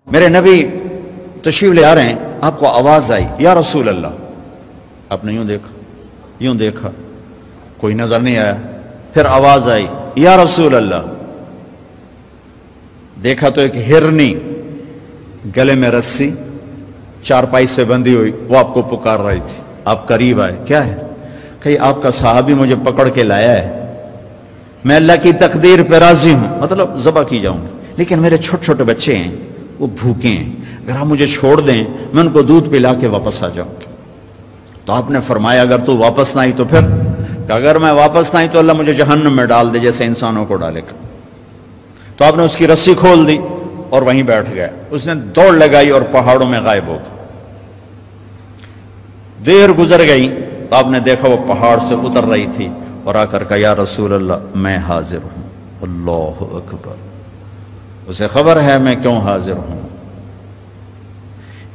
میرے نبی تشریف لے آ رہے ہیں، آپ کو آواز آئی یا رسول اللہ، آپ نے یوں دیکھا کوئی نظر نہیں آیا، پھر آواز آئی یا رسول اللہ، دیکھا تو ایک ہرنی گلے میں رسی چارپائی سے بندھی ہوئی وہ آپ کو پکار رہی تھی. آپ قریب آئے، کیا ہے؟ کہ آپ کا صحابی مجھے پکڑ کے لایا ہے، میں اللہ کی تقدیر پہ راضی ہوں، مطلب ذبح کی جاؤں گی، لیکن میرے چھوٹے چھوٹے بچے ہیں وہ بھوکے ہیں، اگر آپ مجھے چھوڑ دیں میں ان کو دودھ پلا کے واپس آ جاؤں گی. تو آپ نے فرمایا اگر تو واپس نہ آئی تو پھر، کہ اگر میں واپس نہ آئی تو اللہ مجھے جہنم میں ڈال دے جیسے انسانوں کو ڈالے گا. تو آپ نے اس کی رسی کھول دی اور وہیں بیٹھ گیا. اس نے دوڑ لگائی اور پہاڑوں میں غائب ہو گیا. دیر گزر گئی تو آپ نے دیکھا وہ پہاڑ سے اتر رہی تھی اور آ کر کہا یا رسول اللہ میں حاضر ہوں. اللہ اکبر، اسے خبر ہے میں کیوں حاضر ہوں.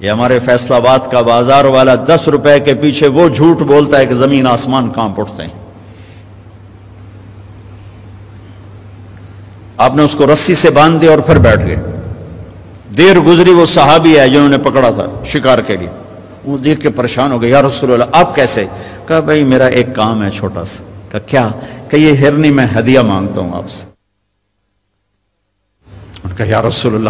یہ ہمارے فیصل آباد کا بازار والا 10 روپے کے پیچھے وہ جھوٹ بولتا ہے کہ زمین آسمان کانپ اٹھتے ہیں. آپ نے اس کو رسی سے باندھ دیا اور پھر بیٹھ گئے. دیر گزری، وہ صحابی ہے جنہوں نے پکڑا تھا شکار کے لیے، وہ دیکھ کے پریشان ہو گئے، یا رسول اللہ آپ کیسے؟ کہا بھائی میرا ایک کام ہے چھوٹا سا. کہا کیا؟ کہ یہ ہرنی میں ہدیہ مانگتا ہوں آپ سے. کہا یا رسول اللہ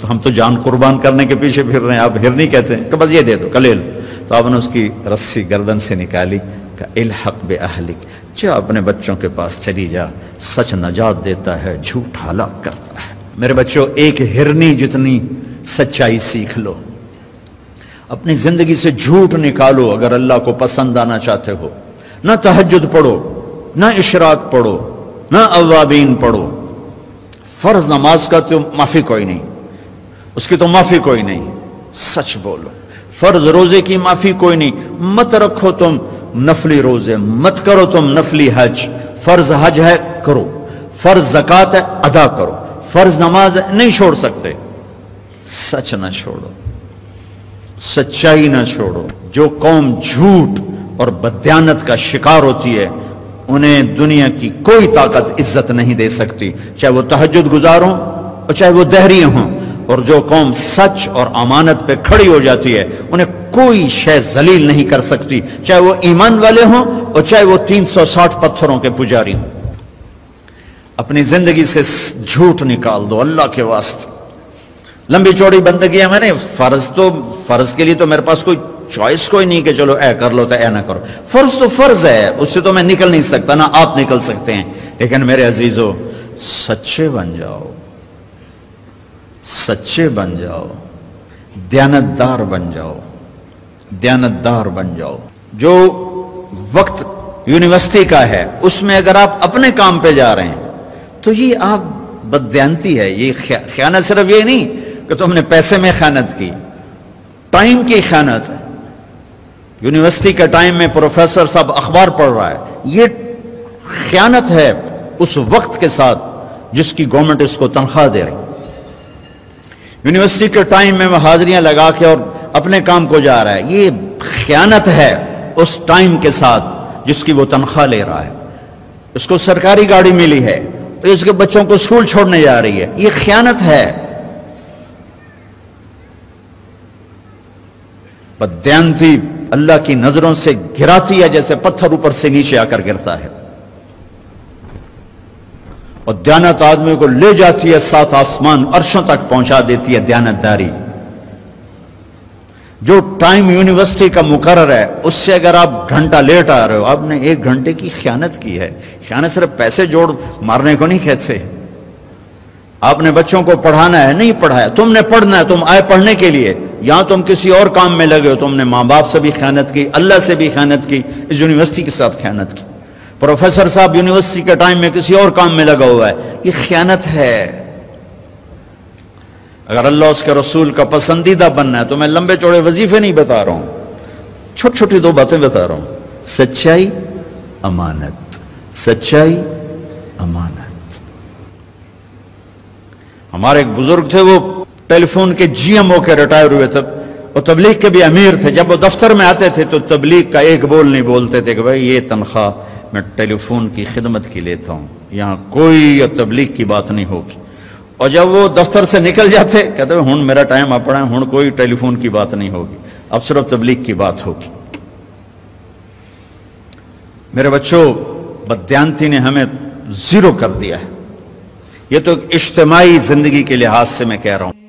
ہم تو جان قربان کرنے کے پیچھے پھر رہے ہیں، آپ ہرنی کہتے ہیں؟ کہ بس یہ دے دو، لے لو. تو آپ نے اس کی رسی گردن سے نکالی، کہ الحق باہلک، جا اپنے بچوں کے پاس چلی جا، سچ نجات دیتا ہے، جھوٹ ہلاک کرتا ہے. میرے بچوں ایک ہرنی جتنی سچائی سیکھ لو، اپنی زندگی سے جھوٹ نکالو اگر اللہ کو پسند آنا چاہتے ہو. نہ تہجد پڑھو، نہ اشراق پڑھو، نہ اوابین پڑھو. فرض نماز کا تو معافی کوئی نہیں، اس کی تو معافی کوئی نہیں، سچ بولو. فرض روزے کی معافی کوئی نہیں، مت رکھو تم نفلی روزے، مت کرو تم نفلی حج. فرض حج ہے کرو، فرض زکوٰۃ ہے ادا کرو، فرض نماز ہے نہیں چھوڑ سکتے. سچ نہ چھوڑو، سچائی نہ چھوڑو. جو قوم جھوٹ اور بددیانت کا شکار ہوتی ہے انہیں دنیا کی کوئی طاقت عزت نہیں دے سکتی، چاہے وہ تہجد گزار ہوں اور چاہے وہ دہریے ہوں. اور جو قوم سچ اور امانت پہ کھڑی ہو جاتی ہے انہیں کوئی شے ذلیل نہیں کر سکتی، چاہے وہ ایمان والے ہوں اور چاہے وہ 360 پتھروں کے پجاری ہوں. اپنی زندگی سے جھوٹ نکال دو اللہ کے واسطے. لمبی چوڑی بندگی ہے، میں نے فرض کے لیے تو میرے پاس کوئی چوائس کوئی نہیں کہ چلو اے کر لو تو اے نہ کرو. فرض تو فرض ہے، اس سے تو میں نکل نہیں سکتا، نہ آپ نکل سکتے ہیں. لیکن میرے عزیزو سچے بن جاؤ، سچے بن جاؤ، دیانتدار بن جاؤ، دیانتدار بن جاؤ. جو وقت یونیورسٹی کا ہے اس میں اگر آپ اپنے کام پہ جا رہے ہیں تو یہ آپ بددیانتی ہے. یہ خیانت صرف یہ نہیں کہ تم نے پیسے میں خیانت کی، ٹائم کی خیانت ہے. یونیورسٹی کے ٹائم میں پروفیسر صاحب اخبار پڑھ رہا ہے، یہ خیانت ہے اس وقت کے ساتھ جس کی گورنمنٹ اس کو تنخواہ دے رہی. یونیورسٹی کے ٹائم میں وہ حاضریاں لگا کے اور اپنے کام کو جا رہا ہے، یہ خیانت ہے اس ٹائم کے ساتھ جس کی وہ تنخواہ لے رہا ہے. اس کو سرکاری گاڑی ملی ہے، اس کے بچوں کو اسکول چھوڑنے جا رہی ہے، یہ خیانت ہے. بددیانتی اللہ کی نظروں سے گراتی ہے جیسے پتھر اوپر سے نیچے آ کر گرتا ہے، اور دیانت آدمی کو لے جاتی ہے 7 آسمان عرشوں تک پہنچا دیتی ہے. دیانتداری جو ٹائم یونیورسٹی کا مقرر ہے اس سے اگر آپ گھنٹہ لیٹ آ رہے ہو آپ نے 1 گھنٹے کی خیانت کی ہے. خیانت صرف پیسے جوڑ مارنے کو نہیں کہتے. آپ نے بچوں کو پڑھانا ہے، نہیں پڑھایا، تم نے پڑھنا ہے، تم آئے پڑھنے کے لیے، یہاں تم کسی اور کام میں لگے ہو. تم نے ماں باپ سے بھی خیانت کی، اللہ سے بھی خیانت کی، اس یونیورسٹی کے ساتھ خیانت کی. پروفیسر صاحب یونیورسٹی کے ٹائم میں کسی اور کام میں لگا ہوا ہے، یہ خیانت ہے. اگر اللہ اس کے رسول کا پسندیدہ بننا ہے تو میں لمبے چوڑے وظیفے نہیں بتا رہا ہوں، چھوٹی چھوٹی 2 باتیں بتا رہا ہوں. سچائی، امانت، سچائی، امانت. ہمارے ایک بزرگ تھے، وہ ٹیلی فون کے جی ایم ہو کے ریٹائر ہوئے تب، اور تبلیغ کے بھی امیر تھے. جب وہ دفتر میں آتے تھے تو تبلیغ کا ایک بول نہیں بولتے تھے کہ بھائی یہ تنخواہ میں ٹیلی فون کی خدمت کی لیتا ہوں، یہاں کوئی تبلیغ کی بات نہیں ہوگی. اور جب وہ دفتر سے نکل جاتے کہتے ہیں ہن میرا ٹائم اپنا ہے، ہن کوئی ٹیلی فون کی بات نہیں ہوگی، اب صرف تبلیغ کی بات ہوگی۔ میرے بچوں، بددیانتی نے ہمیں زیرو کر دیا ہے۔ یہ تو ایک اجتماعی زندگی کے لحاظ سے میں کہہ رہا ہوں۔